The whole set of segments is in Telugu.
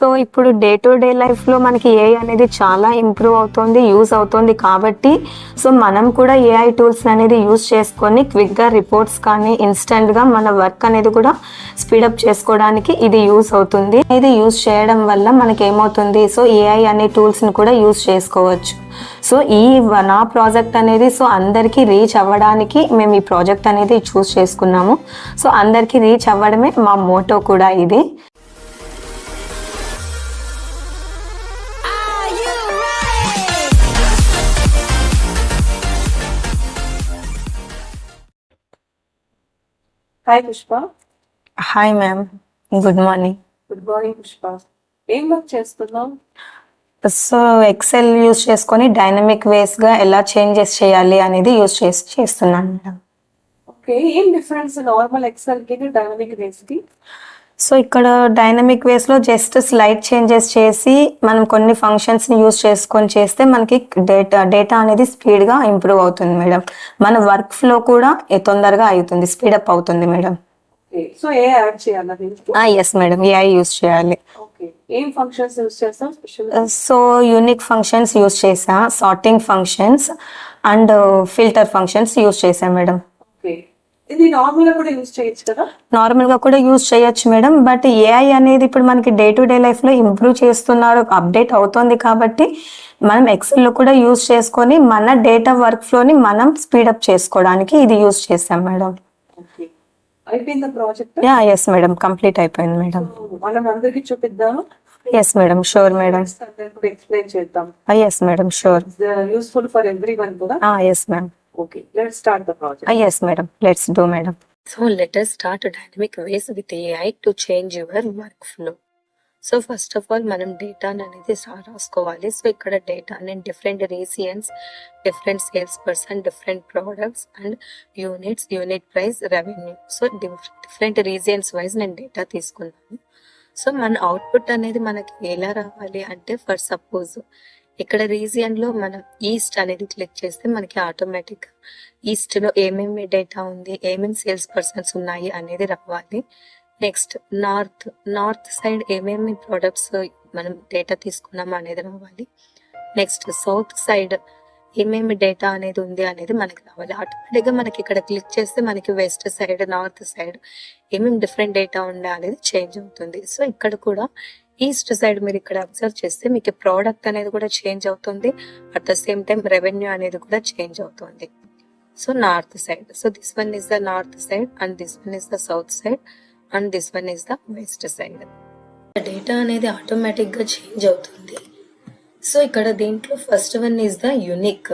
సో ఇప్పుడు డే టు డే లైఫ్లో మనకి ఏఐ అనేది చాలా ఇంప్రూవ్ అవుతుంది, యూస్ అవుతుంది కాబట్టి సో మనం కూడా ఏఐ టూల్స్ అనేది యూస్ చేసుకొని క్విక్గా రిపోర్ట్స్ కానీ ఇన్స్టెంట్గా మన వర్క్ అనేది కూడా స్పీడప్ చేసుకోవడానికి ఇది యూస్ అవుతుంది. ఇది యూస్ చేయడం వల్ల మనకి ఏమవుతుంది, సో ఏఐ అనే టూల్స్ని కూడా యూస్ చేసుకోవచ్చు. సో నా ప్రాజెక్ట్ అనేది సో అందరికీ రీచ్ అవ్వడానికి మేము ఈ ప్రాజెక్ట్ అనేది చూస్ చేసుకున్నాము. సో అందరికీ రీచ్ అవ్వడమే మా మోటో కూడా ఇది. Hi Pushpa. Hi ma'am, good morning. Good morning Pushpa. ఏం వర్క్ చేస్తున్నావు? సో ఎక్సెల్ యూస్ చేసుకొని డైనమిక్ వేస్గా ఎలా చేంజెస్ చేయాలి అనేది యూస్ చేస్తున్నాను మేడం. ఓకే, ఏం డిఫరెన్స్ నార్మల్ ఎక్సెల్ కి డైనమిక్ వేస్ కి? సో ఇక్కడ డైనమిక్ వేస్లో జస్ట్ స్లైడ్ చేంజెస్ చేసి మనం కొన్ని ఫంక్షన్స్ని యూస్ చేసుకొని చేస్తే మనకి డేటా అనేది స్పీడ్గా ఇంప్రూవ్ అవుతుంది మేడం. మన వర్క్ ఫ్లో కూడా తొందరగా అవుతుంది, స్పీడప్ అవుతుంది మేడం. సో ఏ యాడ్ చేయాలి? ఎస్ మేడం, ఏఐ యూస్ చేయాలి. ఓకే, ఏం ఫంక్షన్స్ యూస్ చేస్తాం స్పెషల్? సో యూనిక్ ఫంక్షన్స్ యూస్ చేసా, sorting functions and filter functions use చేసా మేడం. ఓకే, ఇది నార్మల్ గా కూడా యూస్ చేయొచ్చు కదా? నార్మల్ గా కూడా యూస్ చేయొచ్చు మేడం, బట్ ఏఐ అనేది ఇప్పుడు మనకి డే టు డే లైఫ్ లో ఇంప్రూవ్ చేస్తున్నారు, అప్డేట్ అవుతుంది కాబట్టి మనం ఎక్సెల్ లో కూడా యూస్ చేసుకొని మన డేటా వర్క్ ఫ్లోని మనం స్పీడప్ చేసుకోవడానికి ఇది యూస్ చేసాం మేడం. ఓకే, అయిపోయింది ప్రాజెక్ట్? ఎస్ మేడం, కంప్లీట్ అయిపోయింది మేడం. మనం అందరికి చూపిద్దాం. Yes madam, sure madam. Explain చేద్దాం. Yes madam, sure. Useful for everyone కూడా. Yes ma'am. Okay, let's start the project. Yes, madam. Let's do, madam. So let us start a dynamic ways with AI to change your workflow. So first of all మనం డేటా అనేది రాసుకోవాలి. సో ఇక్కడ డేటా నేను different regions, different sales person, different products and units, unit price, revenue. So different regions wise నేను డేటా తీసుకున్నాను. సో మన అవుట్పుట్ అనేది మనకి ఎలా రావాలి అంటే, ఫర్ సపోజ్ ఇక్కడ రీజియన్ లో మనం ఈస్ట్ అనేది క్లిక్ చేస్తే మనకి ఆటోమేటిక్ ఈస్ట్ లో ఏమేమి డేటా ఉంది, ఏమేమి సేల్స్ పర్సన్స్ ఉన్నాయి అనేది రావాలి. నెక్స్ట్ నార్త్ సైడ్ ఏమేమి ప్రొడక్ట్స్ మనం డేటా తీసుకున్నాము అనేది రావాలి. నెక్స్ట్ సౌత్ సైడ్ ఏమేమి డేటా అనేది ఉంది అనేది మనకి రావాలి. ఆటోమేటిక్ గా మనకి ఇక్కడ క్లిక్ చేస్తే మనకి వెస్ట్ సైడ్, నార్త్ సైడ్ ఏమేమి డిఫరెంట్ డేటా ఉండే అనేది చేంజ్ అవుతుంది. సో ఇక్కడ కూడా ఈస్ట్ సైడ్ మీరు ఇక్కడ అబ్జర్వ్ చేస్తే మీకు ప్రోడక్ట్ అనేది కూడా చేంజ్ అవుతుంది, at the same time revenue అనేది కూడా చేంజ్ అవుతుంది. So north side, so this one is the north side and this one is the south side and this one is the west side. Data అనేది ఆటోమేటిక్ గా చేంజ్ అవుతుంది. సో ఇక్కడ దీంట్లో first one is the unique.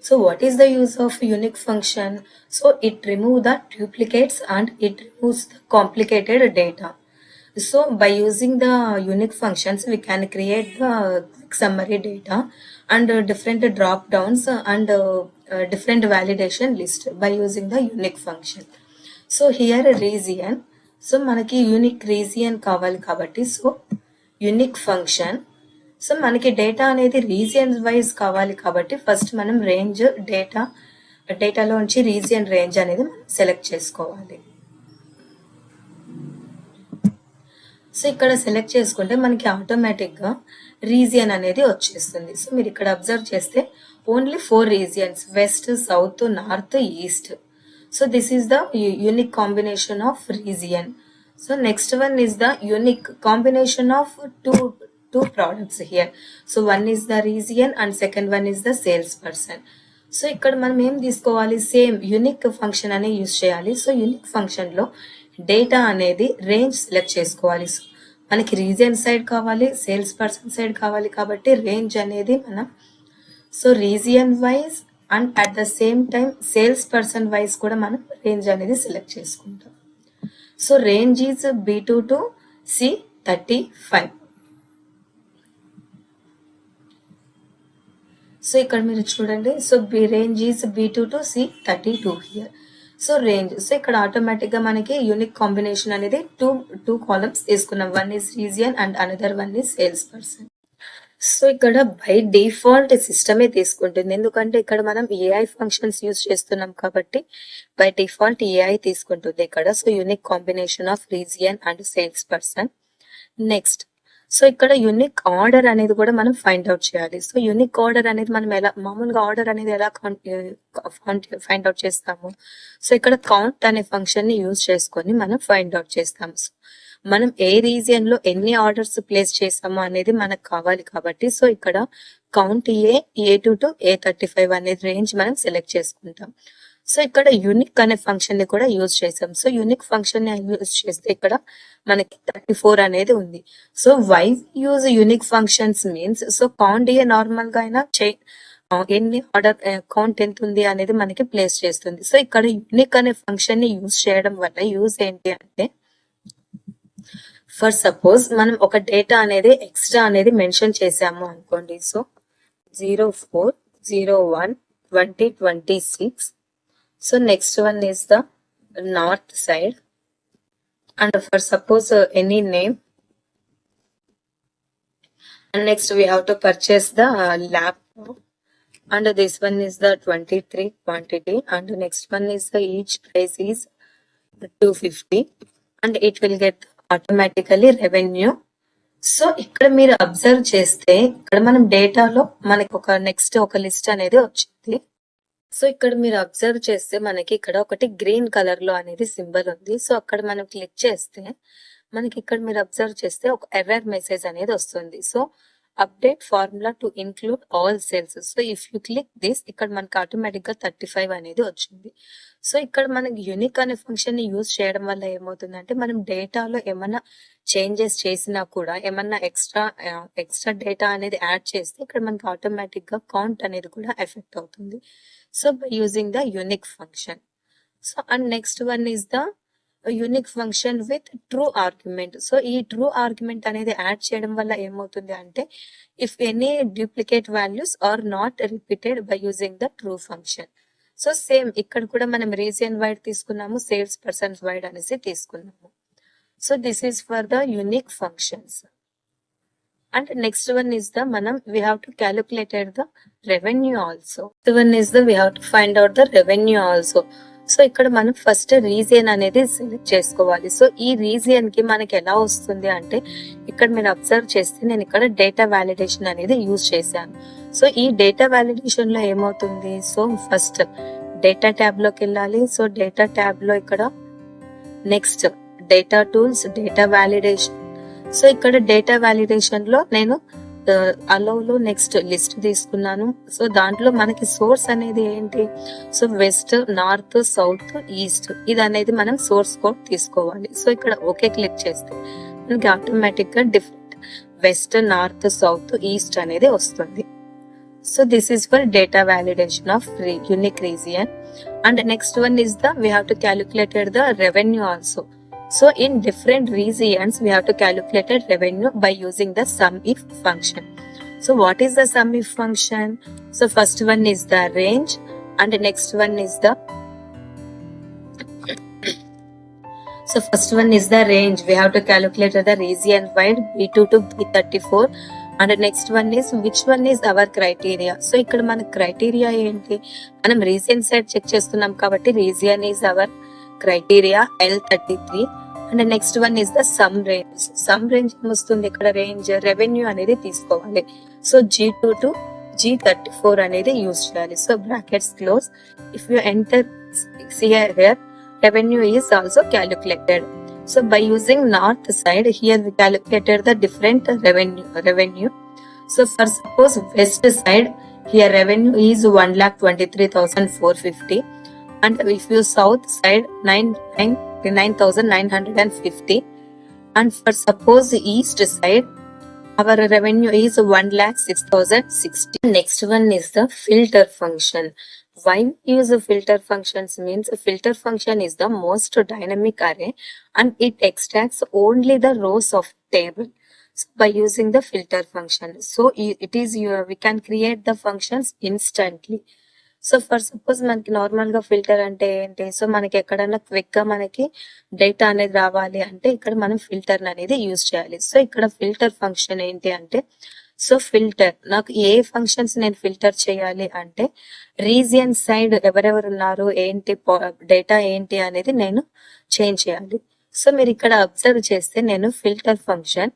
So what is the use of unique function? So it remove the duplicates and it removes the complicated data. So by using the unique functions, we can create the summary data and different drop downs and different validation list by using the unique function. So here region, so మనకి యూనిక్ రీజియన్ కావాలి కాబట్టి సో యూనిక్ ఫంక్షన్. సో మనకి డేటా అనేది రీజియన్ వైజ్ కావాలి కాబట్టి ఫస్ట్ మనం రేంజ్ డేటాలోంచి రీజియన్ రేంజ్ అనేది మనం సెలెక్ట్ చేసుకోవాలి. సో ఇక్కడ సెలెక్ట్ చేసుకుంటే మనకి ఆటోమేటిక్ గా రీజియన్ అనేది వచ్చేస్తుంది. సో మీరు ఇక్కడ అబ్జర్వ్ చేస్తే only 4 regions, west, south, north, east. So this is the unique combination of region. So next one is the unique combination of two products here. So one is the region and second one is the sales person. So ఇక్కడ మనం ఏం తీసుకోవాలి, సేమ్ యూనిక్ ఫంక్షన్ అనే యూజ్ చేయాలి. సో యూనిక్ ఫంక్షన్ లో డేటా అనేది రేంజ్ సెలెక్ట్ చేసుకోవాలి. సో మనకి రీజియన్ సైడ్ కావాలి, సేల్స్ పర్సన్ సైడ్ కావాలి కాబట్టి రేంజ్ అనేది మనం so region wise and at the same time sales person wise కూడా మనం రేంజ్ అనేది సెలెక్ట్ చేసుకుంటాం. So range is B2 to C35. So ఇక్కడ మీరు చూడండి, so range is B2 to C32 here. So range, so ఇక్కడ ఆటోమేటిక్ గా మనకి యూనిక్ కాంబినేషన్ అనేది టూ కాలమ్స్ తీసుకున్నాం. One is region and another one is sales person. So ఇక్కడ బై డిఫాల్ట్ సిస్టమే తీసుకుంటుంది, ఎందుకంటే ఇక్కడ మనం ఏఐ ఫంక్షన్స్ యూజ్ చేస్తున్నాం కాబట్టి బై డిఫాల్ట్ ఏఐ తీసుకుంటుంది ఇక్కడ. So unique combination of region and sales person. Next so ఇక్కడ యూనిక్ ఆర్డర్ అనేది కూడా మనం ఫైండ్ అవుట్ చేయాలి. సో యూనిక్ ఆర్డర్ అనేది మనం ఎలా మామూలుగా ఆర్డర్ అనేది ఎలా ఫైండ్ అవుట్ చేస్తాము. సో ఇక్కడ కౌంట్ అనే ఫంక్షన్ ని యూజ్ చేసుకొని మనం ఫైండ్ అవుట్ చేస్తాము. సో మనం ఏ రీజియన్ లో ఎన్ని ఆర్డర్స్ ప్లేస్ చేసాము అనేది మనకు కావాలి కాబట్టి సో ఇక్కడ కౌంట్ A2 to A35 అనే రేంజ్ మనం సెలెక్ట్ చేసుకుంటాం. సో ఇక్కడ యూనిక్ అనే ఫంక్షన్ ని కూడా యూజ్ చేసాం. సో యూనిక్ ఫంక్షన్ ని యూజ్ చేస్తే ఇక్కడ మనకి 34 అనేది ఉంది. So why use unique functions means so count normal గా అయినా ఎన్ని ఆర్డర్ కౌంట్ ఎంత ఉంది అనేది మనకి ప్లేస్ చేస్తుంది. సో ఇక్కడ యూనిక్ అనే ఫంక్షన్ ని యూజ్ చేయడం వల్ల యూజ్ ఏంటి అంటే ఫర్ సపోజ్ మనం ఒక డేటా అనేది ఎక్స్ట్రా అనేది మెన్షన్ చేసాము అనుకోండి. So 04/01/2026. So next one is the north side and for suppose any name, and next we have to purchase the laptop and this one is the 23 quantity and next one is the each price is 250 and it will get automatically revenue. So ఇక్కడ మీరు అబ్జర్వ్ చేస్తే ఇక్కడ మనం డేటాలో మనకి ఒక నెక్స్ట్ ఒక లిస్ట్ అనేది వచ్చింది. సో ఇక్కడ మీరు అబ్జర్వ్ చేస్తే మనకి ఇక్కడ ఒకటి గ్రీన్ కలర్ లో అనేది సింబల్ ఉంది. సో అక్కడ మనం క్లిక్ చేస్తే మనకి ఇక్కడ మీరు అబ్జర్వ్ చేస్తే ఒక ఎర్రర్ మెసేజ్ అనేది వస్తుంది. So update formula to include all cells. So if you click this ఇక్కడ మనకి ఆటోమేటిక్ గా 35 అనేది వచ్చింది. సో ఇక్కడ మనకి యూనిక్ అనే ఫంక్షన్ ని యూజ్ చేయడం వల్ల ఏమవుతుందంటే మనం డేటాలో ఏమన్నా చేంజెస్ చేసినా కూడా ఏమన్నా ఎక్స్ట్రా డేటా అనేది యాడ్ చేస్తే ఇక్కడ మనకి ఆటోమేటిక్ గా కౌంట్ అనేది కూడా ఎఫెక్ట్ అవుతుంది. So by using the unique function. So and next one is the unique function with true argument. So ఈ ట్రూ ఆర్గ్యుమెంట్ అనేది యాడ్ చేయడం వల్ల ఏమవుతుంది అంటే if any duplicate values are not repeated by using the true function. So same ఇక్కడ కూడా మనం రీజియన్ వైడ్ తీసుకున్నాము, సేల్స్ పర్సన్స్ వైడ్ అనేసి తీసుకున్నాము. So this is for the unique functions. And next one is the we have to calculate the revenue also. The one is we have to find out the revenue also. So ఇక్కడ మనం ఫస్ట్ రీజియన్ అనేది సెలెక్ట్ చేసుకోవాలి. సో ఈ రీజియన్ కి మనకి ఎలా వస్తుంది అంటే ఇక్కడ మీరు అబ్జర్వ్ చేస్తే నేను ఇక్కడ డేటా వ్యాలిడేషన్ అనేది యూజ్ చేశాను. సో ఈ డేటా వ్యాలిడేషన్ లో ఏమవుతుంది, సో ఫస్ట్ డేటా ట్యాబ్ లోకి వెళ్ళాలి. సో డేటా ట్యాబ్ లో ఇక్కడ next data tools, data validation. So ఇక్కడ డేటా వ్యాలిడేషన్ లో నేను అలౌలో నెక్స్ట్ లిస్ట్ తీసుకున్నాను. సో దాంట్లో మనకి సోర్స్ అనేది ఏంటి, so west, north, south, east ఇది అనేది మనం సోర్స్ కోడ్ తీసుకోవాలి. సో ఇక్కడ ఓకే క్లిక్ చేస్తే మనకి ఆటోమేటిక్ గా different west, north, south, east అనేది వస్తుంది. So this is for data validation of unique region. And next one is we have to calculate the revenue also. So in different regions, we have to calculate revenue by using the SUMIF function. So what is the SUMIF function? So first one is the range and the next one is the so first one is the range. We have to calculate the region wide B2 to B34 and the next one is which one is our criteria. So ఇక్కడ మన criteria ఏంటి, మనం region side చెక్ చేస్తున్నాం కాబట్టి region is our criteria L33 and the next one is the sum range. Sum range వస్తుంది ఇక్కడ రేంజ్ రెవెన్యూ అనేది తీసుకోవాలి. సో G2 to G34 అనేది యూజ్ చేయాలి. So brackets close. If you enter here revenue is also calculated. So by using north side here we calculated the different revenue. So for suppose west side here revenue is 1,23,450 and if you south side 9,950 and for suppose east side our revenue is 1,06,060. Next one is the filter function. Why use a filter functions means a filter function is the most dynamic array and it extracts only the rows of table. So by using the filter function, so it is we can create the functions instantly. So for suppose మనకి నార్మల్ గా ఫిల్టర్ అంటే ఏంటి, సో మనకి ఎక్కడన్నా క్విక్ గా మనకి డేటా అనేది రావాలి అంటే ఇక్కడ మనం ఫిల్టర్ అనేది యూజ్ చేయాలి. సో ఇక్కడ ఫిల్టర్ ఫంక్షన్ ఏంటి అంటే, సో ఫిల్టర్ నాకు ఏ ఫంక్షన్స్ నేను ఫిల్టర్ చేయాలి అంటే రీజియన్ సైడ్ ఎవరెవరు ఉన్నారు, ఏంటి డేటా ఏంటి అనేది నేను చేంజ్ చేయాలి. సో మీరు ఇక్కడ అబ్జర్వ్ చేస్తే నేను ఫిల్టర్ ఫంక్షన్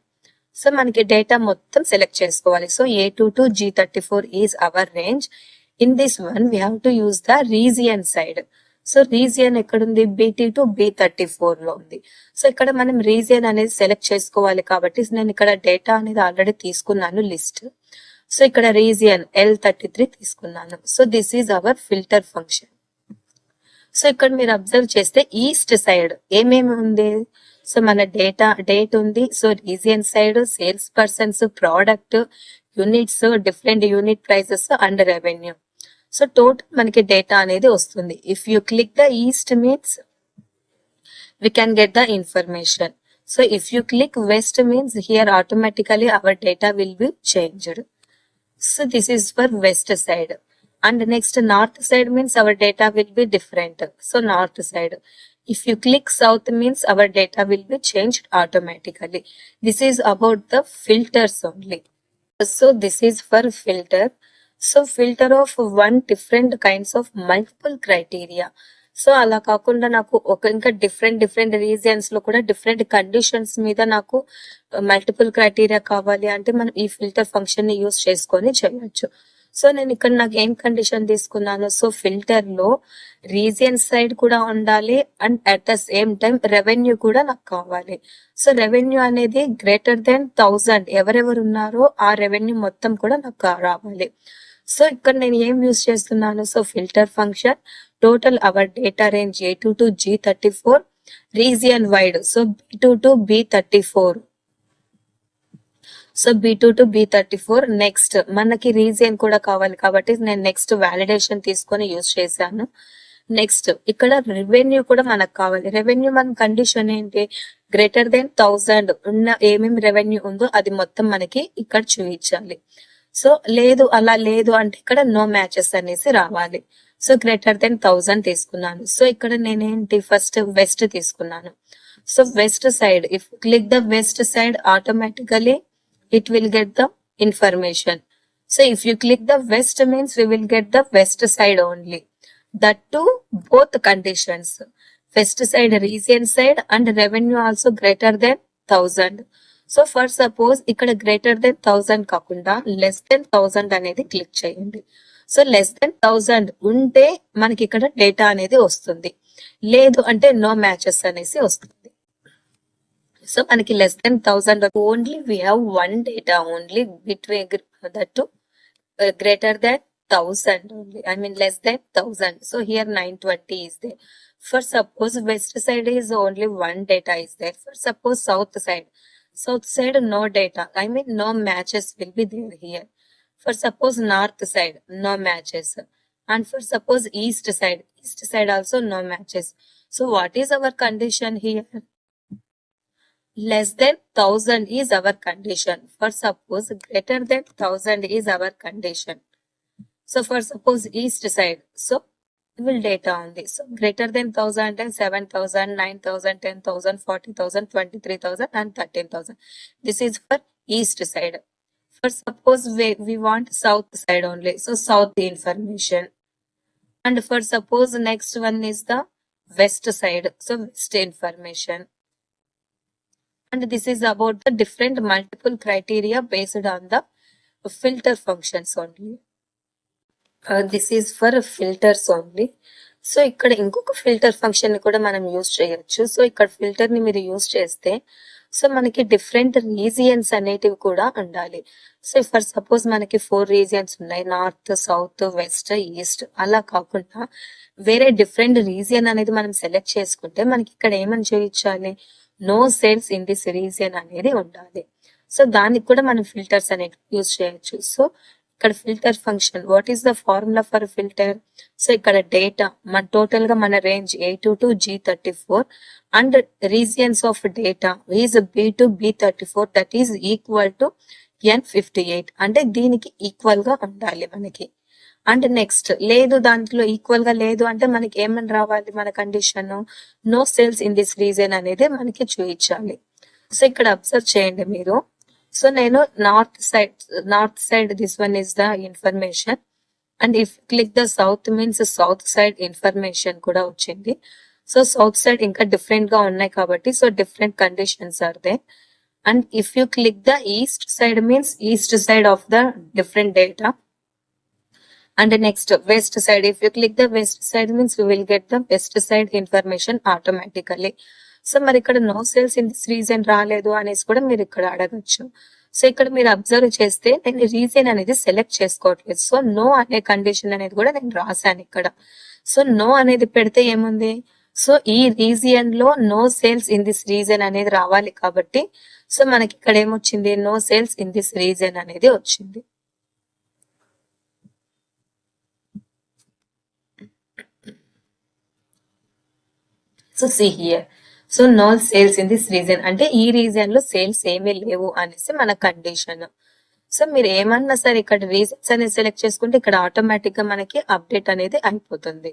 సో మనకి డేటా మొత్తం సెలెక్ట్ చేసుకోవాలి. So A2 to G34 is our range. In this one we have to use the region side. So region ఎక్కడుంది? BT to B34 లో ఉంది. సో ఇక్కడ మనం రీజియన్ అనేది సెలెక్ట్ చేసుకోవాలి కాబట్టి నేను ఇక్కడ డేటా అనేది ఆల్రెడీ తీసుకున్నాను లిస్ట్. సో ఇక్కడ రీజియన్ L33 తీసుకున్నాను. So this is our filter function. So ఇక్కడ మీరు అబ్జర్వ్ చేస్తే ఈస్ట్ సైడ్ ఏమేమి ఉంది? సో మన డేట్ ఉంది. So region side sales persons, product, units, different unit prices and revenue. So total మనకి డేటా అనేది వస్తుంది. If you click the east means we can get the information. So if you click west means here automatically our data will be changed. So this is for west side. And next north side means our data will be different. So north side. If you click south means our data will be changed automatically. This is about the filters only. So this is for filter. So filter of one different kinds of multiple criteria. So అలా కాకుండా నాకు ఇంకా డిఫరెంట్ రీజియన్స్ లో కూడా డిఫరెంట్ కండిషన్స్ మీద నాకు మల్టిపుల్ క్రైటీరియా కావాలి అంటే మనం ఈ ఫిల్టర్ ఫంక్షన్ ని యూజ్ చేసుకొని చేయొచ్చు. సో నేను ఇక్కడ నాకు ఏం కండిషన్ తీసుకున్నాను? సో ఫిల్టర్ లో రీజియన్ సైడ్ కూడా ఉండాలి and at the same time revenue కూడా నాకు కావాలి. సో రెవెన్యూ అనేది గ్రేటర్ దెన్ 1000 ఎవరెవరు ఉన్నారో ఆ రెవెన్యూ మొత్తం కూడా నాకు రావాలి. సో ఇక్కడ నేను ఏం యూజ్ చేస్తున్నాను? So filter function total our data range A2 to G34 region wide. So B2 to B34. So B2 to B34. Next మనకి రీజియన్ కూడా కావాలి కాబట్టి నేను నెక్స్ట్ వ్యాలిడేషన్ తీసుకొని యూజ్ చేశాను. నెక్స్ట్ ఇక్కడ రెవెన్యూ కూడా మనకు కావాలి. రెవెన్యూ మన కండిషన్ ఏంటి? గ్రేటర్ దెన్ 1000 ఉన్న ఏమేమి రెవెన్యూ ఉందో అది మొత్తం మనకి ఇక్కడ చూపించాలి. సో అలా లేదు అంటే ఇక్కడ నో మ్యాచెస్ అనేసి రావాలి. సో గ్రేటర్ దెన్ 1000 తీసుకున్నాను. సో ఇక్కడ నేనేంటి ఫస్ట్ వెస్ట్ తీసుకున్నాను. So west side if click the west side automatically it will get the information. So if you click the west means we will get the west side only. That to both conditions, west side region side and revenue also greater than 1000. So for suppose ఇక్కడ గ్రేటర్ దెన్ 1000 కాకుండా లెస్ దెన్ 1000 అనేది క్లిక్ చేయండి. సో లెస్ దెన్ 1000 ఉంటే మనకి ఇక్కడ డేటా అనేది వస్తుంది, లేదు అంటే నో మ్యాచెస్ అనేసి వస్తుంది. సో మనకి less than 1000 only we have one data only between that to greater than 1000 only. I mean less than 1000. So here 920 is there. For suppose west side is only one data is there. For suppose south side no data. I mean no matches will be there here. For suppose north side no matches. And for suppose east side also no matches. So what is our condition here? Less than 1000 is our condition. For suppose greater than 1000 is our condition. So for suppose east side, so will data on this. So greater than 1000 and 7000, 9000, 10,000, 40,000, 23,000 and 13,000. This is for east side. For suppose we want south side only. So south information. And for suppose next one is the west side. So west information. And this is about the different multiple criteria based on the filter functions only. This is for filters only. So ఇక్కడ ఇంకొక ఫిల్టర్ ఫంక్షన్ ని కూడా మనం యూజ్ చేయొచ్చు. సో ఇక్కడ ఫిల్టర్ ని మీరు యూజ్ చేస్తే సో మనకి డిఫరెంట్ రీజియన్స్ అనేటివి కూడా ఉండాలి. సో ఫర్ సపోజ్ మనకి 4 రీజియన్స్ ఉన్నాయి, నార్త్, సౌత్, వెస్ట్, ఈస్ట్. అలా కాకుండా వేరే డిఫరెంట్ రీజియన్ అనేది మనం సెలెక్ట్ చేసుకుంటే మనకి ఇక్కడ ఏమని చూపించాలి? No sales in this region అనేది ఉండాలి. సో దానికి కూడా మనం ఫిల్టర్స్ అనేవి యూజ్ చేయొచ్చు. సో ఇక్కడ filter function what is the formula for filter? So ఇక్కడ డేటా మన టోటల్ గా మన range A2 to G34 and regions of data is B to B34 that is equal to N58. అంటే దీనికి ఈక్వల్ గా ఉండాలి మనకి. అండ్ నెక్స్ట్ లేదు దాంట్లో ఈక్వల్ గా లేదు అంటే మనకి ఏమని రావాలి? మన condition no sales in this region అనేది మనకి చూపించాలి. సో ఇక్కడ అబ్జర్వ్ చేయండి మీరు. సో నేను north side this one is the information and if click the south means south side information కూడా వచ్చింది. సో సౌత్ సైడ్ ఇంకా డిఫరెంట్ గా ఉన్నాయి కాబట్టి so different conditions are they. And if you click the east side means east side of the different data. And the next west side, if you click the west side means you will get the west side information automatically. So మరి ఇక్కడ no sales in this region రాలేదు అనేసి కూడా మీరు ఇక్కడ అడగచ్చు. సో ఇక్కడ మీరు అబ్జర్వ్ చేస్తే నేను రీజన్ అనేది సెలెక్ట్ చేసుకోవట్లేదు. సో నో అనే కండిషన్ అనేది కూడా నేను రాశాను ఇక్కడ. సో నో అనేది పెడితే ఏముంది, సో ఈ రీజియన్ లో no sales in this region అనేది రావాలి కాబట్టి సో మనకి ఇక్కడ ఏమొచ్చింది, no sales in this region అనేది వచ్చింది. So see here, so no sales in this region అంటే ఈ రీజన్ లో సేల్స్ ఏమీ లేవు అనేసి మన కండిషన్. సో మీరు ఏమన్నా సరే ఇక్కడ రీజన్స్ అనేది సెలెక్ట్ చేసుకుంటే ఇక్కడ ఆటోమేటిక్ గా మనకి అప్డేట్ అనేది అయిపోతుంది.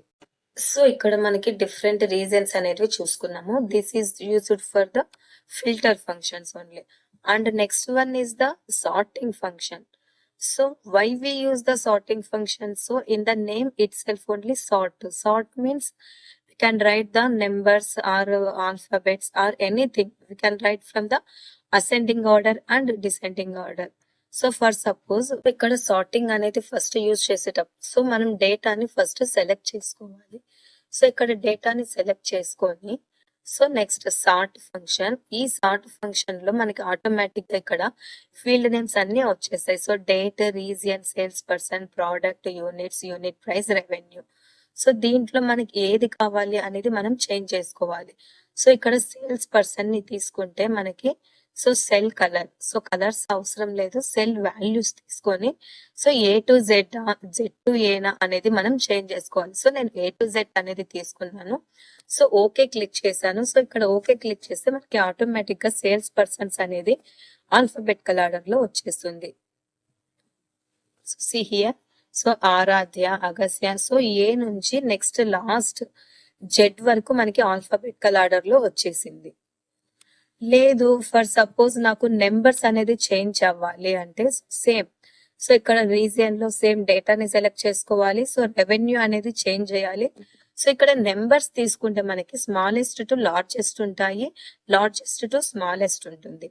సో ఇక్కడ మనకి డిఫరెంట్ రీజన్స్ అనేవి చూసుకున్నాము. This is used for the filter functions only. And next one is the sorting function. So why we use the sorting function? So in the name itself only sort. Sort means we can write the numbers or alphabets or anything. We can write from the ascending order and descending order. So for suppose ఇక్కడ సార్టింగ్ అనేది ఫస్ట్ యూజ్ చేసేటప్పుడు సో మనం డేటాని ఫస్ట్ సెలెక్ట్ చేసుకోవాలి. సో ఇక్కడ డేటాని సెలెక్ట్ చేసుకొని సో నెక్స్ట్ సార్ట్ ఫంక్షన్. ఈ సార్ట్ ఫంక్షన్ లో మనకి ఆటోమేటిక్ గా ఇక్కడ ఫీల్డ్ నేమ్స్ అన్ని వచ్చేస్తాయి. So date, region, sales person, product, units, unit price, revenue. So దీంట్లో మనకి ఏది కావాలి అనేది మనం చేంజ్ చేసుకోవాలి. సో ఇక్కడ సేల్స్ పర్సన్ ని తీసుకుంటే మనకి so cell colour, so colours అవసరం లేదు, సెల్ వాల్యూస్ తీసుకొని so A to Z Z to ఏనా అనేది మనం చేంజ్ చేసుకోవాలి. సో నేను ఏ టు జెడ్ అనేది తీసుకున్నాను. సో ఓకే క్లిక్ చేశాను. సో ఇక్కడ ఓకే క్లిక్ చేస్తే మనకి ఆటోమేటిక్ గా సేల్స్ పర్సన్స్ అనేది ఆల్ఫాబెటికల్ ఆర్డర్ లో వచ్చేస్తుంది. So see here, so Aaradhya, Agasya, so A నుంచి నెక్స్ట్ లాస్ట్ జెడ్ వరకు మనకి ఆల్ఫాబెటికల్ ఆర్డర్ లో వచ్చేసింది. లేదు ఫర్ సపోజ్ నాకు నెంబర్స్ అనేది చేంజ్ అవ్వాలి అంటే సేమ్. సో ఇక్కడ రీజియన్ లో సేమ్ డేటాని సెలెక్ట్ చేసుకోవాలి. సో రెవెన్యూ అనేది చేంజ్ చేయాలి. సో ఇక్కడ నెంబర్స్ తీసుకుంటే మనకి స్మాలెస్ట్ టు లార్జెస్ట్ ఉంటాయి, లార్జెస్ట్ టు స్మాలెస్ట్ ఉంటుంది.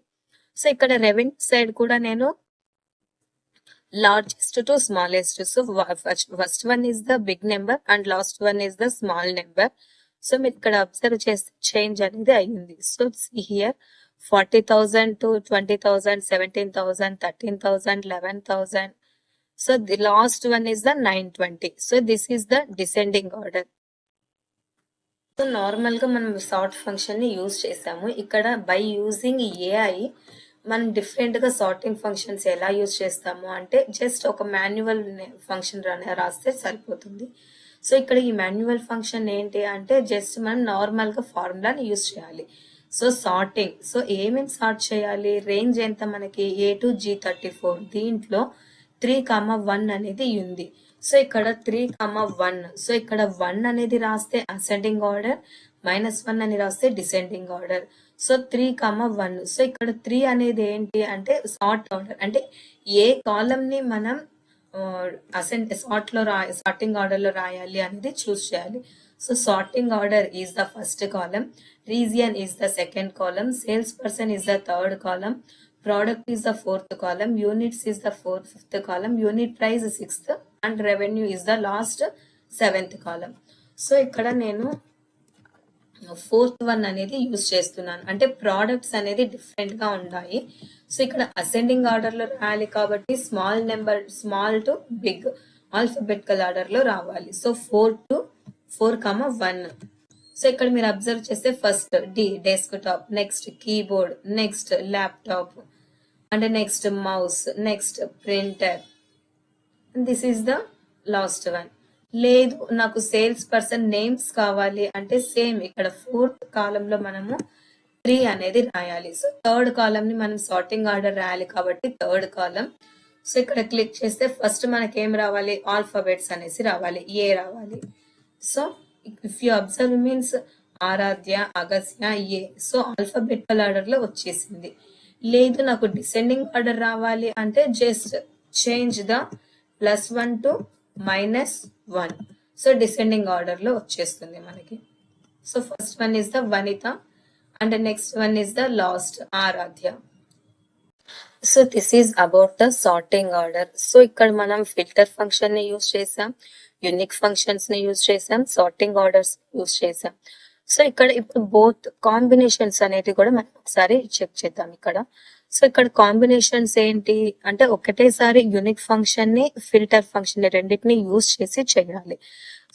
సో ఇక్కడ రెవెన్యూ సైడ్ కూడా నేను largest to smallest. So first one is the big number and last one is the small number. So మీరు ఇక్కడ అబ్జర్వ్ చేస్తే చేంజ్ అనేది అయ్యింది. So here 40,000 to 20,000, 17,000, 13,000, 11,000. So the last one is the 920. So this is the descending order. So normal గా మనం సార్ట్ ఫంక్షన్ ని యూజ్ చేసాము. ఇక్కడ బై యూజింగ్ ఏఐ మనం డిఫరెంట్ గా సార్టింగ్ ఫంక్షన్స్ ఎలా యూజ్ చేస్తాము అంటే జస్ట్ ఒక మాన్యువల్ ఫంక్షన్ రాస్తే సరిపోతుంది. సో ఇక్కడ ఈ మాన్యువల్ ఫంక్షన్ ఏంటి అంటే జస్ట్ మనం నార్మల్ గా ఫార్ములాని యూజ్ చేయాలి. సో సార్టింగ్, సో ఏమేమి సార్ట్ చేయాలి, రేంజ్ ఎంత మనకి A to G34, దీంట్లో 3,1 అనేది ఉంది. సో ఇక్కడ 3,1. సో ఇక్కడ 1 అనేది రాస్తే అసెండింగ్ ఆర్డర్, -1 అని రాస్తే డిసెండింగ్ ఆర్డర్. సో 3,1. సో ఇక్కడ 3 అనేది ఏంటి అంటే సార్ట్ ఆర్డర్, అంటే ఏ కాలం ని మనం సార్టింగ్ ఆర్డర్ లో రాయాలి అనేది చూస్ చేయాలి. So sorting order is the first column, region is the second column, sales person is the third column, product is the fourth column, units is the fifth column, unit price 6th and revenue is the last 7th column. So ఇక్కడ నేను 4th వన్ అనేది యూజ్ చేస్తున్నాను, అంటే ప్రోడక్ట్స్ అనేది డిఫరెంట్ గా ఉన్నాయి. సో ఇక్కడ అసెండింగ్ ఆర్డర్ లో రాయాలి కాబట్టి small to big alphabetical order లో రావాలి. సో 4,1. సో ఇక్కడ మీరు అబ్జర్వ్ చేస్తే first desktop, next keyboard, next laptop, and next mouse, next printer, this is the last one. లేదు నాకు సేల్స్ పర్సన్ నేమ్స్ కావాలి అంటే సేమ్ ఇక్కడ 4th కాలంలో మనము 3 అనేది రాయాలి. సో 3rd కాలం ని మనం సార్టింగ్ ఆర్డర్ రాయాలి కాబట్టి 3rd కాలం. సో ఇక్కడ క్లిక్ చేస్తే ఫస్ట్ మనకి ఏం రావాలి, ఆల్ఫాబెట్స్ అనేసి రావాలి, ఏ రావాలి. So if you observe means Aaradhya, Agasya, A. So alphabetical order లో వచ్చేసింది. లేదు నాకు డిసెండింగ్ ఆర్డర్ రావాలి అంటే just change the +1 to -1. So descending order లో వచ్చేస్తుంది మనకి. So first one is the Vanitha and next one is the last Aaradhya. So this is about the sorting order. So ఇక్కడ మనం ఫిల్టర్ ఫంక్షన్ ని యూజ్ చేసాం, యూనిక్ ఫంక్షన్స్ ని యూజ్ చేసాం, సార్టింగ్ ఆర్డర్స్ యూజ్ చేసాం. సో ఇక్కడ ఇప్పుడు బోత్ కాంబినేషన్స్ అనేది కూడా మనం ఒకసారి చెక్ చేద్దాం ఇక్కడ. సో ఇక్కడ కాంబినేషన్స్ ఏంటి అంటే ఒకటేసారి యూనిక్ ఫంక్షన్ ని ఫిల్టర్ ఫంక్షన్ ని రెండింటిని యూజ్ చేసి చేయాలి.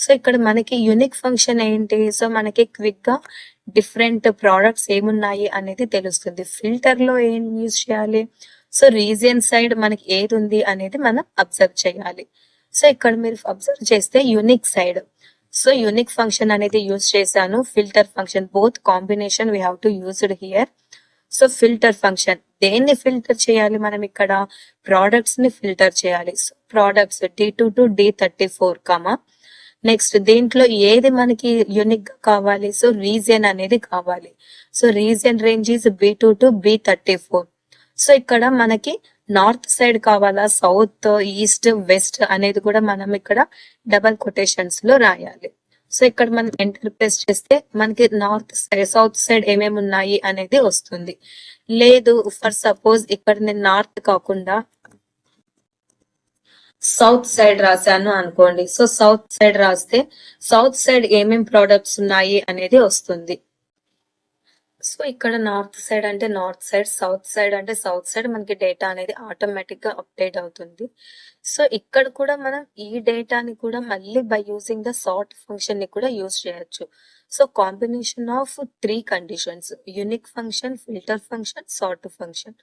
సో ఇక్కడ మనకి యూనిక్ ఫంక్షన్ ఏంటి, సో మనకి క్విక్ గా డిఫరెంట్ ప్రోడక్ట్స్ ఏమున్నాయి అనేది తెలుస్తుంది. ఫిల్టర్ లో ఏం యూజ్ చేయాలి, సో రీజియన్ సైడ్ మనకి ఏది ఉంది అనేది మనం అబ్జర్వ్ చేయాలి. సో ఇక్కడ మీరు అబ్జర్వ్ చేస్తే unique side, so unique function అనేది యూజ్ చేశాను, filter function both combination we have to used here. So filter function దేన్ని ఫిల్టర్ చేయాలి, మనం ఇక్కడ ప్రోడక్ట్స్ ని ఫిల్టర్ చేయాలి. So products D2 to D34 comma next దీంట్లో ఏది మనకి యూనిక్ గా కావాలి, సో రీజియన్ అనేది కావాలి. So region range is B2 to B34. So ఇక్కడ మనకి నార్త్ సైడ్ కావాలా, సౌత్, ఈస్ట్, వెస్ట్ అనేది కూడా మనం ఇక్కడ డబల్ కొటేషన్స్ లో రాయాలి. సో ఇక్కడ మనం ఎంటర్ ప్రెస్ చేస్తే మనకి నార్త్ సైడ్, సౌత్ సైడ్ ఏమేమి ఉన్నాయి అనేది వస్తుంది. లేదు ఫర్ సపోజ్ ఇక్కడ నేను నార్త్ కాకుండా సౌత్ సైడ్ రాశాను అనుకోండి. సో సౌత్ సైడ్ రాస్తే సౌత్ సైడ్ ఏమేం ప్రోడక్ట్స్ ఉన్నాయి అనేది వస్తుంది. సో ఇక్కడ నార్త్ సైడ్ అంటే నార్త్ సైడ్, సౌత్ సైడ్ అంటే సౌత్ సైడ్ మనకి డేటా అనేది ఆటోమేటిక్ గా అప్డేట్ అవుతుంది. సో ఇక్కడ కూడా మనం ఈ డేటాని కూడా మళ్ళీ by using the sort function ని కూడా యూజ్ చేయొచ్చు. So combination of 3 conditions, unique function, filter function, sort function.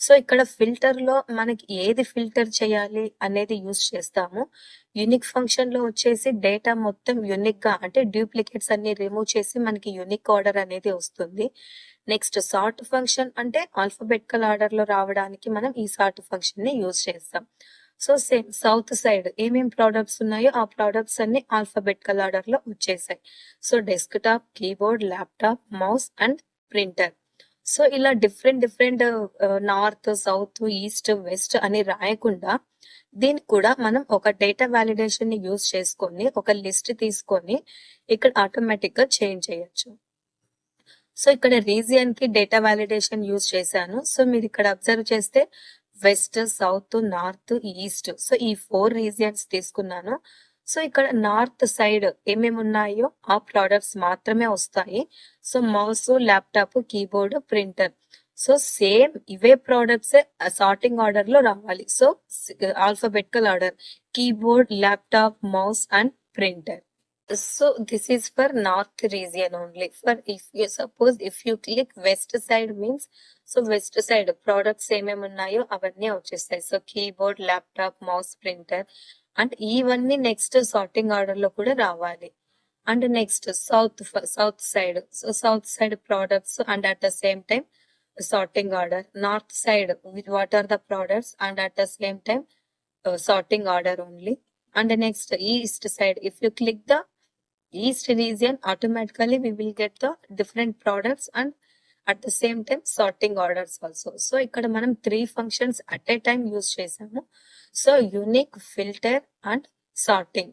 So ఇక్కడ ఫిల్టర్ లో మనకి ఏది ఫిల్టర్ చేయాలి అనేది యూజ్ చేస్తాము. యూనిక్ ఫంక్షన్ లో వచ్చేసి డేటా మొత్తం యూనిక్ గా అంటే డూప్లికేట్స్ అన్ని రిమూవ్ చేసి మనకి యూనిక్ ఆర్డర్ అనేది వస్తుంది. నెక్స్ట్ సార్ట్ ఫంక్షన్ అంటే ఆల్ఫాబెటికల్ ఆర్డర్ లో రావడానికి మనం ఈ సార్ట్ ఫంక్షన్ ని యూజ్ చేస్తాం. సో సేమ్ సౌత్ సైడ్ ఏమేం ప్రోడక్ట్స్ ఉన్నాయో ఆ ప్రోడక్ట్స్ అన్ని ఆల్ఫాబెటికల్ ఆర్డర్ లో వచ్చేసాయి. So desktop, keyboard, laptop, mouse and printer. So ఇలా different different north, south, east, west అని రాయకుండా దీనికి కూడా మనం ఒక డేటా వాలిడేషన్ ని యూజ్ చేసుకొని ఒక లిస్ట్ తీసుకొని ఇక్కడ ఆటోమేటిక్ గా చేంజ్ చేయొచ్చు. సో ఇక్కడ రీజియన్ కి డేటా వాలిడేషన్ యూజ్ చేశాను. సో మీరు ఇక్కడ అబ్జర్వ్ చేస్తే west, south, north, east, so ఈ 4 రీజియన్స్ తీసుకున్నాను. సో ఇక్కడ నార్త్ సైడ్ ఏమేమి ఉన్నాయో ఆ ప్రోడక్ట్స్ మాత్రమే వస్తాయి. So mouse, laptop, keyboard, printer. So same ఇవే ప్రోడక్ట్స్ సార్టింగ్ ఆర్డర్ లో రావాలి. So alphabetical order keyboard, laptop, mouse and printer. So this is for north region only. For if you suppose if you click west side means, so west side products ఏమేమి ఉన్నాయో అవన్నీ వచ్చేస్తాయి. So keyboard, laptop, mouse, printer and ఇవన్నీ నెక్స్ట్ సార్టింగ్ ఆర్డర్ లో కూడా రావాలి. And next south side, so south side products and at the same time sorting order. North side what are the products and at the same time sorting order only. And the next east side, if you click the east region, automatically we will get the different products and at the same time sorting orders also. So ఇక్కడ మనం 3 functions at a time use చేసాము. So unique, filter and sorting.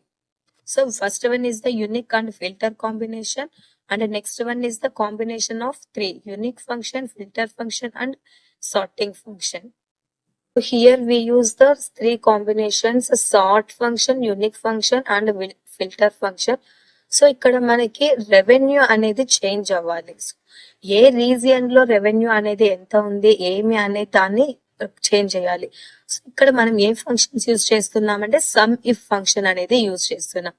So first one is the unique and filter combination and the next one is the combination of 3 unique function, filter function and sorting function. So here we use the 3 combinations, sort function, unique function and filter function. So ఇక్కడ మనకి రెవెన్యూ అనేది చేంజ్ అవ్వాలి. ఏ రీజియన్ లో రెవెన్యూ అనేది ఎంత ఉంది ఏమి అనే దాన్ని చేంజ్ చేయాలి. సో ఇక్కడ మనం ఏ ఫంక్షన్స్ యూజ్ చేస్తున్నామంటే సమ్ ఇఫ్ ఫంక్షన్ అనేది యూజ్ చేస్తున్నాం.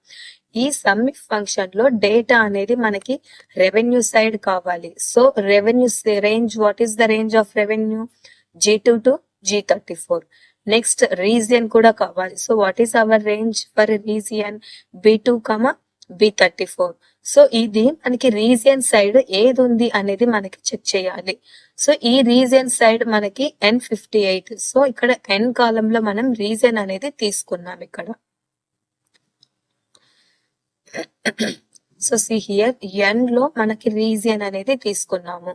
ఈ సమ్ ఇఫ్ ఫంక్షన్ లో డేటా అనేది మనకి రెవెన్యూ సైడ్ కావాలి. So revenue range, what is the range of revenue, G2 to G34. Next region కూడా కావాలి. So what is our range for region, B2, B34. So ఇది మనకి రీజియన్ సైడ్ ఏది ఉంది అనేది మనకి చెక్ చేయాలి. సో ఈ రీజియన్ సైడ్ మనకి N58. సో ఇక్కడ N కాలం లో మనం రీజియన్ అనేది తీసుకున్నాం ఇక్కడ. సో సి హియర్ N లో మనకి రీజియన్ అనేది తీసుకున్నాము.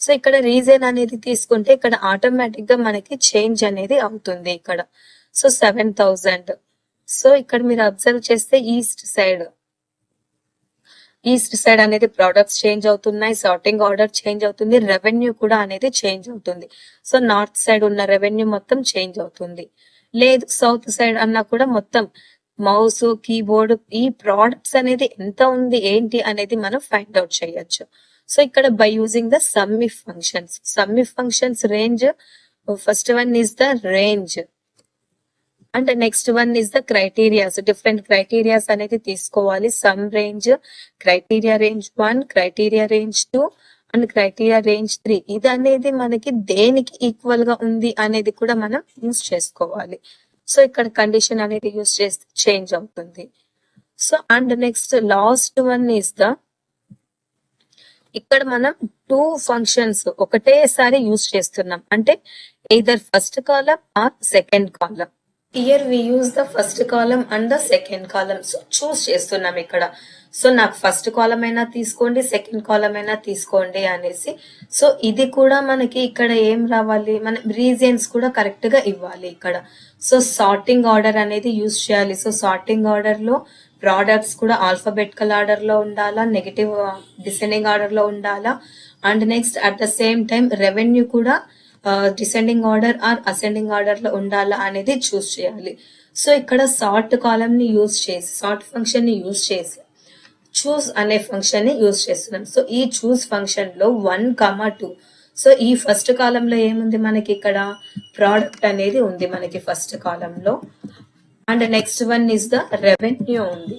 సో ఇక్కడ రీజియన్ అనేది తీసుకుంటే ఇక్కడ ఆటోమేటిక్ గా మనకి చేంజ్ అనేది అవుతుంది ఇక్కడ. సో 7000. సో ఇక్కడ మీరు అబ్జర్వ్ చేస్తే ఈస్ట్ సైడ్ ఈస్ట్ సైడ్ అనేది ప్రొడక్ట్స్ చేంజ్ అవుతున్నాయి, సార్టింగ్ ఆర్డర్ చేంజ్ అవుతుంది, రెవెన్యూ కూడా అనేది చేంజ్ అవుతుంది. సో నార్త్ సైడ్ ఉన్న రెవెన్యూ మొత్తం చేంజ్ అవుతుంది. లేదు సౌత్ సైడ్ అన్నా కూడా మొత్తం మౌస్, కీబోర్డ్, ఈ ప్రోడక్ట్స్ అనేది ఎంత ఉంది ఏంటి అనేది మనం ఫైండ్ అవుట్ చేయొచ్చు. సో ఇక్కడ by using the sum if functions range, first one is the range and next one is the criterias. Different criterias అనేది తీసుకోవాలి. Some range, criteria range 1, criteria range 2 and criteria range 3. ఇది అనేది మనకి దేనికి ఈక్వల్ గా ఉంది అనేది కూడా మనం యూస్ చేసుకోవాలి. సో ఇక్కడ కండిషన్ అనేది యూస్ చేస్తే చేంజ్ అవుతుంది. So and next last one is the, ఇక్కడ మనం 2 ఫంక్షన్స్ ఒకటేసారి యూస్ చేస్తున్నాం అంటే either first column or second column. Here we use the first column and the second column. So choose చేస్తున్నాం ఇక్కడ. సో నాకు ఫస్ట్ కాలమ్ అయినా తీసుకోండి, సెకండ్ కాలమ్ అయినా తీసుకోండి అనేసి. సో ఇది కూడా మనకి ఇక్కడ ఏం రావాలి, మన రీజన్స్ కూడా కరెక్ట్ గా ఇవ్వాలి ఇక్కడ. సో సార్టింగ్ ఆర్డర్ అనేది యూజ్ చేయాలి. సో సార్టింగ్ ఆర్డర్ లో ప్రోడక్ట్స్ కూడా ఆల్ఫాబెటికల్ ఆర్డర్ లో ఉండాలా, నెగటివ్ డిసెండింగ్ ఆర్డర్ లో ఉండాలా, and next at the same time revenue కూడా descending order or ascending order లో ఉండాలా అనేది చూస్ చేయాలి. సో ఇక్కడ సార్ట్ కాలమ్ ని యూజ్ చేసి, సార్ట్ ఫంక్షన్ ని యూజ్ చేసి చూస్ అనే ఫంక్షన్ ని యూజ్ చేస్తున్నాం. సో ఈ చూస్ ఫంక్షన్ లో 1, 2. సో ఈ ఫస్ట్ కాలమ్ లో ఏముంది మనకి, ఇక్కడ ప్రోడక్ట్ అనేది ఉంది మనకి ఫస్ట్ కాలమ్ లో, and next one is the revenue ఉంది.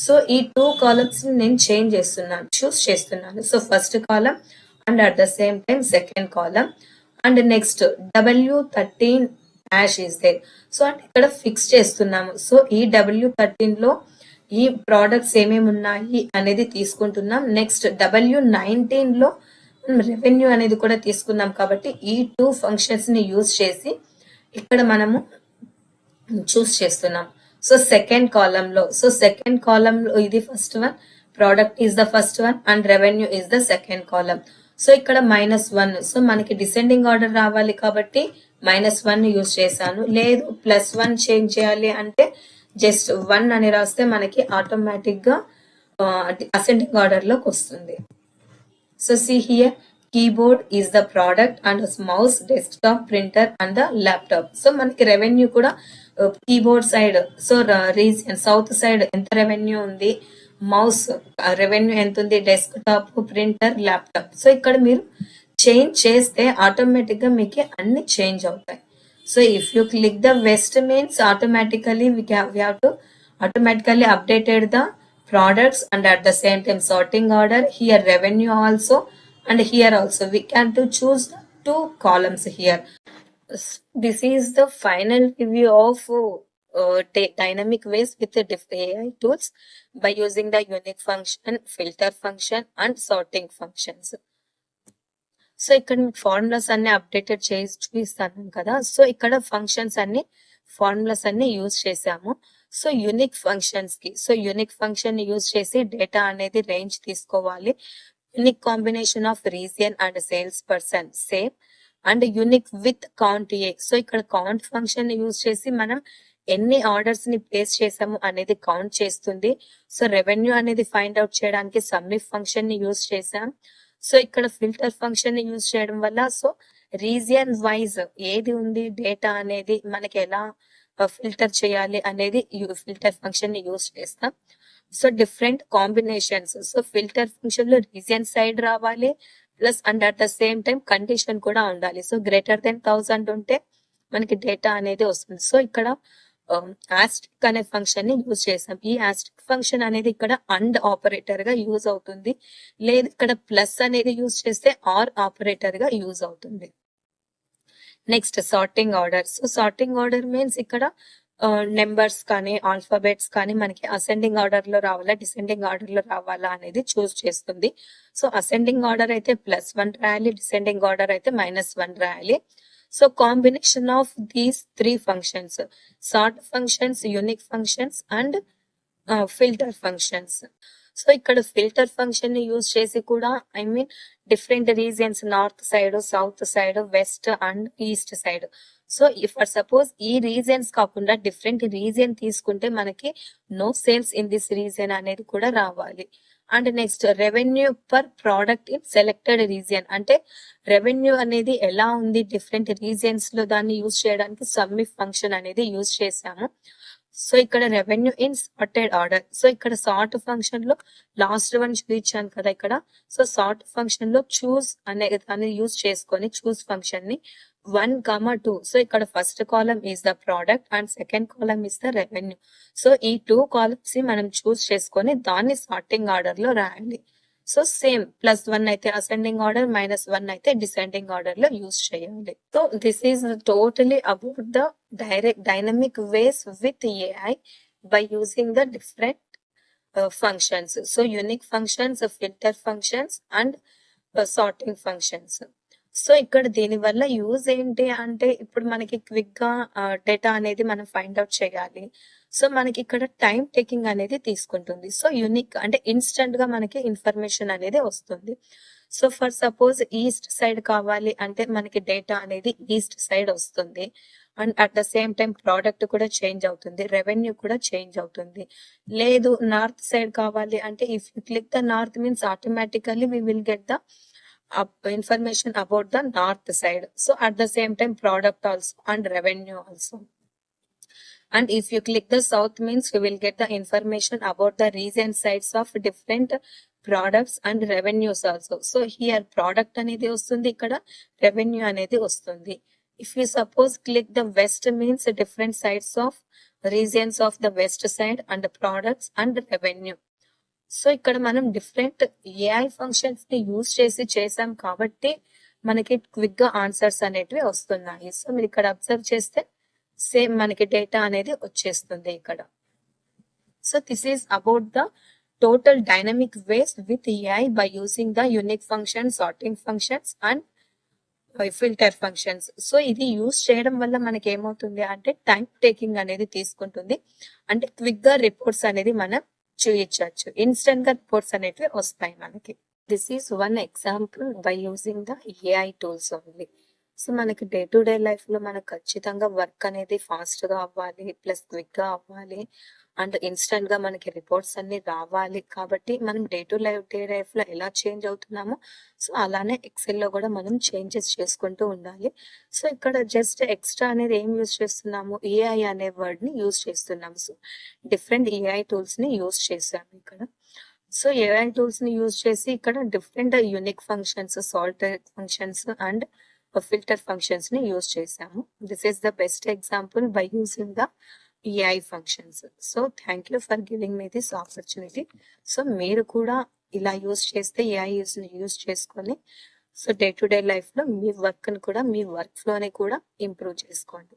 సో ఈ 2 కాలమ్స్ ని నేను చేంజ్ చేస్తున్నాను, చూస్ చేస్తున్నాను. So first column and at the same time second column and next W13 dash is there. So అంటే ఇక్కడ ఫిక్స్ చేస్తున్నాము. సో ఈ W13 లో ఈ ప్రోడక్ట్స్ ఏమేమి ఉన్నాయి అనేది తీసుకుంటున్నాం. నెక్స్ట్ W19 లో రెవెన్యూ అనేది కూడా తీసుకున్నాం కాబట్టి ఈ 2 ఫంక్షన్స్ ని యూజ్ చేసి ఇక్కడ మనము చూస్ చేస్తున్నాం. సో సెకండ్ కాలమ్ లో, ఇది first one, product is the first one and revenue is the second column. So ఇక్కడ -1. సో మనకి డిసెండింగ్ ఆర్డర్ రావాలి కాబట్టి -1 యూజ్ చేశాను. లేదు +1 చేంజ్ చేయాలి అంటే జస్ట్ 1 అని రాస్తే మనకి ఆటోమేటిక్ గా అసెండింగ్ ఆర్డర్ లోకి వస్తుంది. So see here, keyboard is the product and mouse, desktop, printer and the laptop. So మనకి రెవెన్యూ కూడా keyboard side, so region south side ఎంత రెవెన్యూ ఉంది, మౌస్ రెవెన్యూ ఎంత ఉంది, డెస్క్టాప్, ప్రింటర్, ల్యాప్టాప్. సో ఇక్కడ మీరు చేంజ్ చేస్తే ఆటోమేటిక్ గా మీకు అన్ని చేంజ్ అవుతాయి. So if you click the west means automatically we have to automatically updated the products and at the same time sorting order, here revenue also and here also we can to choose the 2 columns here. This is the final review of dynamic ways with the AI tools by using the unique function, filter function and sorting functions. So ఇక్కడ మీకు ఫార్ములాస్ అన్ని అప్డేటెడ్ చేసి చూపిస్తాను కదా. సో ఇక్కడ ఫంక్షన్స్ అన్ని ఫార్ములాస్ అన్ని యూజ్ చేసాము. సో యూనిక్ ఫంక్షన్స్ కి, సో యూనిక్ ఫంక్షన్ యూజ్ చేసి డేటా అనేది రేంజ్ తీసుకోవాలి. Unique combination of region and sales person same and unique with count A. So ఇక్కడ కౌంట్ ఫంక్షన్ యూజ్ చేసి మనం ఎన్ని ఆర్డర్స్ ని ప్లేస్ చేసాము అనేది కౌంట్ చేస్తుంది. సో రెవెన్యూ అనేది ఫైండ్ అవుట్ చేయడానికి సమ్ ఇఫ్ ఫంక్షన్ ని యూజ్ చేసాం. సో ఇక్కడ ఫిల్టర్ ఫంక్షన్ ని యూజ్ చేయడం వల్ల సో రీజియన్ వైజ్ ఏది ఉంది డేటా అనేది మనకి ఎలా ఫిల్టర్ చేయాలి అనేది ఫిల్టర్ ఫంక్షన్ ని యూజ్ చేస్తాం. So different combinations, so filter function లో రీజియన్ సైడ్ రావాలి plus and at the same time condition కూడా ఉండాలి. సో గ్రేటర్ దెన్ 1000 ఉంటే మనకి డేటా అనేది వస్తుంది. సో ఇక్కడ ఆస్ట్రిక్ అనే ఫంక్షన్ ని యూజ్ చేసాం. ఈ ఆస్ట్రిక్ ఫంక్షన్ అనేది ఇక్కడ అండ్ ఆపరేటర్ గా యూజ్ అవుతుంది. లేదు ఇక్కడ ప్లస్ అనేది యూజ్ చేస్తే ఆర్ ఆపరేటర్ గా యూజ్ అవుతుంది. Next sorting order. So sorting order means ఇక్కడ నెంబర్స్ కానీ ఆల్ఫాబెట్స్ కానీ మనకి అసెండింగ్ ఆర్డర్ లో రావాలా, డిసెండింగ్ ఆర్డర్ లో రావాలా అనేది చూస్ చేస్తుంది. సో అసెండింగ్ ఆర్డర్ అయితే +1 రాయాలి, డిసెండింగ్ ఆర్డర్ అయితే -1 రాయాలి. So combination of these 3 functions, sort functions, unique functions and filter functions. So ఇక్కడ ఫిల్టర్ ఫంక్షన్ ని యూజ్ చేసి కూడా different regions, north side, south side, west and east side. So for suppose ఈ రీజియన్స్ కాకుండా డిఫరెంట్ రీజియన్ తీసుకుంటే మనకి no sales in this region అనేది కూడా రావాలి. And next revenue per product in selected region, అంటే రెవెన్యూ అనేది ఎలా ఉంది డిఫరెంట్ రీజియన్స్ లో దాన్ని యూజ్ చేయడానికి సమ్మిఫ్ ఫంక్షన్ అనేది యూజ్ చేసాము. సో ఇక్కడ revenue in sorted order. So ఇక్కడ సార్ట్ ఫంక్షన్ లో లాస్ట్ వన్ చూపించాను కదా ఇక్కడ. సో సార్ట్ ఫంక్షన్ లో చూస్ అనే దాన్ని యూజ్ చేసుకొని చూస్ ఫంక్షన్ ని 1, 2. సో ఇక్కడ first column is the product and second column is the revenue. So ఈ 2 కాలమ్స్ ని మనం చూస్ చేసుకొని దాన్ని సార్టింగ్ ఆర్డర్ లో రాయాలి. సో సేమ్ +1 అయితే అసెండింగ్ ఆర్డర్, -1 అయితే డిసెండింగ్ ఆర్డర్ లో యూజ్ చేయాలి. So this is totally about the dynamic ways with AI by using the different functions. So unique functions, filter functions and sorting functions. So ఇక్కడ దీని వల్ల యూజ్ ఏంటి అంటే ఇప్పుడు మనకి క్విక్ గా డేటా అనేది మనం ఫైండ్ అవుట్ చేయాలి. సో మనకి ఇక్కడ టైం టేకింగ్ అనేది తీసుకుంటుంది. సో యూనిక్ అంటే ఇన్స్టెంట్ గా మనకి ఇన్ఫర్మేషన్ అనేది వస్తుంది. So for suppose east side కావాలి అంటే మనకి డేటా అనేది ఈస్ట్ సైడ్ వస్తుంది. And at the same time product కూడా చేంజ్ అవుతుంది, రెవెన్యూ కూడా చేంజ్ అవుతుంది. లేదు నార్త్ సైడ్ కావాలి అంటే if you click the north means automatically we will get the information about the north side. So at the same time product also and revenue also. And if you click the south means we will get the information about the region sides of different products and revenues also. So here product అనేది వస్తుంది, ఇక్కడ revenue అనేది వస్తుంది. If you suppose click the west means different sides of regions of the west side and products and revenue. So ఇక్కడ మనం డిఫరెంట్ ఏఐ ఫంక్షన్స్ ని యూజ్ చేసాం కాబట్టి మనకి క్విక్ గా ఆన్సర్స్ అనేటివి వస్తున్నాయి. సో మీరు ఇక్కడ అబ్జర్వ్ చేస్తే సేమ్ మనకి డేటా అనేది వచ్చేస్తుంది ఇక్కడ. So this is about the total dynamic ways with AI by using the unique function, sorting functions and filter functions. So ఇది యూజ్ చేయడం వల్ల మనకి ఏమవుతుంది అంటే టైం టేకింగ్ అనేది తీసుకుంటుంది, అంటే క్విక్ గా రిపోర్ట్స్ అనేది మనం చూయించవచ్చు, ఇన్స్టెంట్ గా రిపోర్ట్స్ అనేటివి వస్తాయి మనకి. This is one example by using the AI tools only. So మనకి డే టు డే లైఫ్ లో మనకు ఖచ్చితంగా వర్క్ అనేది ఫాస్ట్ గా అవ్వాలి, ప్లస్ క్విక్ గా అవ్వాలి, అండ్ ఇన్స్టెంట్ గా మనకి రిపోర్ట్స్ అన్ని రావాలి. కాబట్టి మనం డే లైఫ్ లో ఎలా చేంజ్ అవుతున్నామో సో అలానే ఎక్సెల్ లో కూడా మనం చేంజెస్ చేసుకుంటూ ఉండాలి. సో ఇక్కడ జస్ట్ ఎక్స్ట్రా అనేది ఏం యూజ్ చేస్తున్నాము, ఏఐ అనే వర్డ్ ని యూజ్ చేస్తున్నాము. సో డిఫరెంట్ ఏఐ టూల్స్ ని యూజ్ చేసాము ఇక్కడ. సో ఏఐ టూల్స్ ని యూజ్ చేసి ఇక్కడ different unique functions, salt functions and filter functions ని యూజ్ చేసాము. This is the best example by using the AI functions. So thank you for giving me this opportunity. So మీరు కూడా ఇలా యూజ్ చేస్తే AI యూజ్ చేసుకొని so day to day life లో మీ వర్క్ ని కూడా మీ వర్క్ ఫ్లో ని కూడా ఇంప్రూవ్ చేసుకోండి.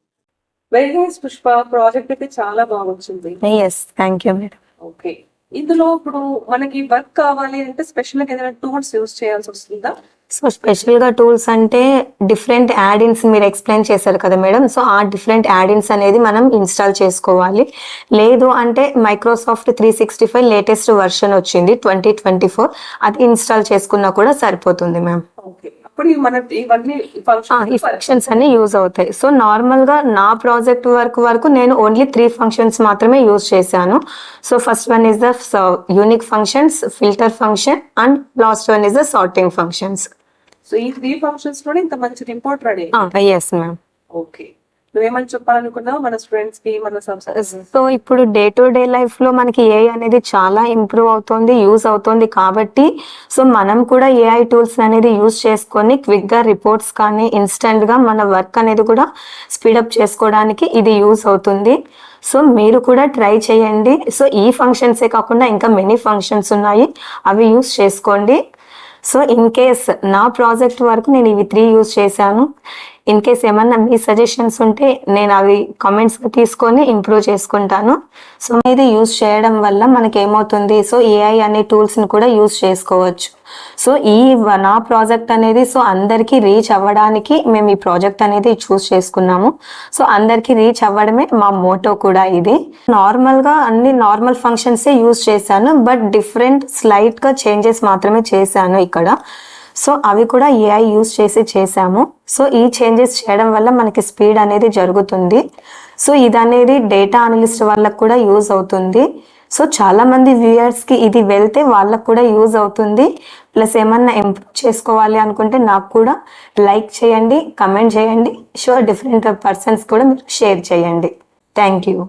వెరీ నైస్ పుష్ప, ప్రాజెక్ట్ అయితే చాలా బాగుంది. Yes, thank you madam. Okay, ఇందులో ఇప్పుడు మనకి వర్క్ కావాలి అంటే స్పెషల్ గా ఏదైనా టూల్స్ యూజ్ చేయాల్సి వస్తుందా? సో స్పెషల్ గా టూల్స్ అంటే డిఫరెంట్ యాడ్-ఇన్స్ మీరు ఎక్స్ప్లెయిన్ చేశారు కదా మేడం. సో ఆ డిఫరెంట్ యాడ్-ఇన్స్ అనేది మనం ఇన్స్టాల్ చేసుకోవాలి. లేదు అంటే మైక్రోసాఫ్ట్ 365 లేటెస్ట్ వర్షన్ వచ్చింది 2024, అది ఇన్స్టాల్ చేసుకున్నా కూడా సరిపోతుంది మ్యామ్. ఓకే, అప్పుడు ఈ ఫంక్షన్స్ అన్ని యూజ్ అవుతాయి. సో నార్మల్ గా నా ప్రాజెక్ట్ వరకు నేను ఓన్లీ 3 ఫంక్షన్స్ మాత్రమే యూజ్ చేశాను. So first one is the unique functions, filter function and last one is the sorting functions. So ఈ 3 ఫంక్షన్స్ లోనే ఇంత మంచి report ready. Yes ma'am. Okay, నువ్వేమని చెప్పాలనుకున్నావు మన స్టూడెంట్స్ కి, మన సో ఇప్పుడు డే టు డే లైఫ్ లో మనకి ఏఐ అనేది చాలా ఇంప్రూవ్ అవుతోంది, యూజ్ అవుతోంది. కాబట్టి సో మనం కూడా ఏఐ టూల్స్ అనేది యూజ్ చేసుకొని క్విక్ గా రిపోర్ట్స్ కానీ ఇన్స్టెంట్ గా మన వర్క్ అనేది కూడా స్పీడప్ చేసుకోవడానికి ఇది యూజ్ అవుతుంది. సో మీరు కూడా ట్రై చేయండి. సో ఈ ఫంక్షన్సే కాకుండా ఇంకా మెనీ ఫంక్షన్స్ ఉన్నాయి, అవి యూజ్ చేసుకోండి. సో ఇన్ కేస్ నా ప్రాజెక్ట్ వరకు నేను ఇవి 3 యూజ్ చేశాను. ఇన్ కేస్ ఏమన్నా మీ సజెషన్స్ ఉంటే నేను అవి కామెంట్స్ తీసుకొని ఇంప్రూవ్ చేసుకుంటాను. సో ఇది యూజ్ చేయడం వల్ల మనకి ఏమవుతుంది, సో ఏఐ అనే టూల్స్ని కూడా యూజ్ చేసుకోవచ్చు. సో నా ప్రాజెక్ట్ అనేది సో అందరికీ రీచ్ అవ్వడానికి మేము ఈ ప్రాజెక్ట్ అనేది చూస్ చేసుకున్నాము. సో అందరికీ రీచ్ అవ్వడమే మా మోటో కూడా ఇది. నార్మల్గా అన్ని నార్మల్ ఫంక్షన్సే యూజ్ చేశాను, బట్ డిఫరెంట్ స్లైట్గా చేంజెస్ మాత్రమే చేశాను ఇక్కడ. సో అవి కూడా ఏఐ యూజ్ చేసాము. సో ఈ చేంజెస్ చేయడం వల్ల మనకి స్పీడ్ అనేది జరుగుతుంది. సో ఇది అనేది డేటా అనలిస్ట్ వాళ్ళకు కూడా యూజ్ అవుతుంది. సో చాలా మంది వ్యూయర్స్కి ఇది వెళ్తే వాళ్ళకు కూడా యూజ్ అవుతుంది. ప్లస్ ఏమన్నా ఇంప్రూవ్ చేసుకోవాలి అనుకుంటే నాకు కూడా లైక్ చేయండి, కమెంట్ చేయండి, షూర్ డిఫరెంట్ పర్సన్స్ కూడా మీరు షేర్ చేయండి. Thank you.